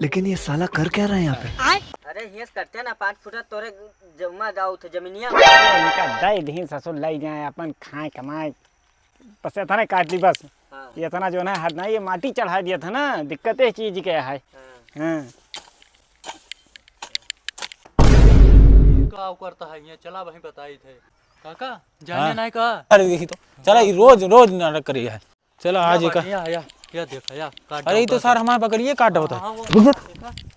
लेकिन ये साला कर क्या रहा है यहाँ पे? अरे हियस करते ना 5 फुटा तोरे जमा जाओ थे जमीनिया इनका दई दही ससुर लाई जाए अपन खाए कमाए बस था ना काट ली बस। हाँ। ये था ना जो ना हर ना ये माटी चढ़ा दिया था ना दिक्कत है चीज के है। हाँ। का करता है ये चला वहीं बताई थे काका जाने नहीं का। अरे देखी तो चला ये रोज रोज नाटक करी है। चलो आज का या देखा या काट। अरे ये तो सार हमारे पकड़िए काट होता हाँ, है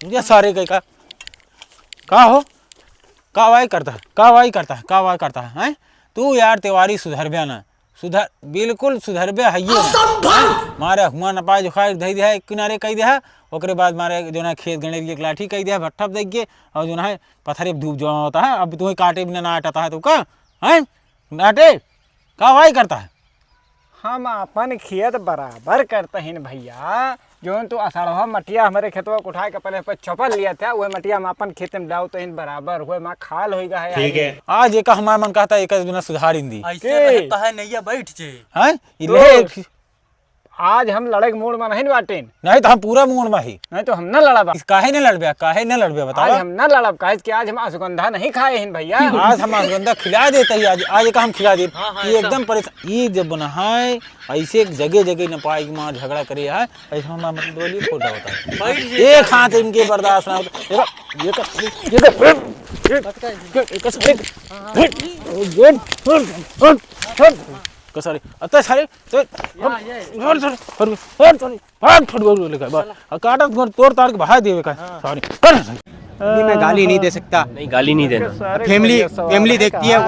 मुझे सारे का हो का वाई करता है का वाई करता है हैं तू यार तिवारी सुधर बया ना सुधर बिल्कुल सुधर बया है ये मारे हुआ न पाए जो खाए धई दिया किनारे कही दिया ओकरे बाद मारे जो ना खेत गणेरी एक लाठी कही दिया भट्ठा देख के और जो है पत्थर धूप जो होता है अब तुम्हें काटे बिना ना हटाता है तू का हैं नाटे का वाई करता है। हम अपन खेत बराबर करते हैं भैया जो तो अषाढ़वा मटिया हमारे खेतवा को उठा के पहले पे चपल लिया था वह मटिया में अपन खेत में डालते हैं बराबर हुए माँ खाल हो गया है। ठीक है आज एक हमारा मन कहता है एक बिना सुधार हिंदी ऐसे रहता है नैया बैठ जे हैं आज हम लड़े के मूड में नहीं बाटे नहीं तो हम पूरा मूड में ही नहीं तो हम न लड़ब काहे न लड़बे आज बताओ। हम न लड़ब काहे कि आज हम असुगंधा नहीं खाए हैं भैया। आज हम असगंधा खिला देते ही आज एक हम खिला दे हाँ, ये एकदम परेशान ये जब बना है ऐसे जगह जगह न पाई मार झगड़ा करे है ऐसा हमारा मतलब बोलिए छोटा होता है बैठ जे एक हाथ इनके बर्दाश्त ना होता सॉरी अतः सारे तो काटा तोड़ ताड़ के बहा देवे का सॉरी मैं गाली नहीं दे सकता। नहीं गाली नहीं देना। फैमिली देखती है।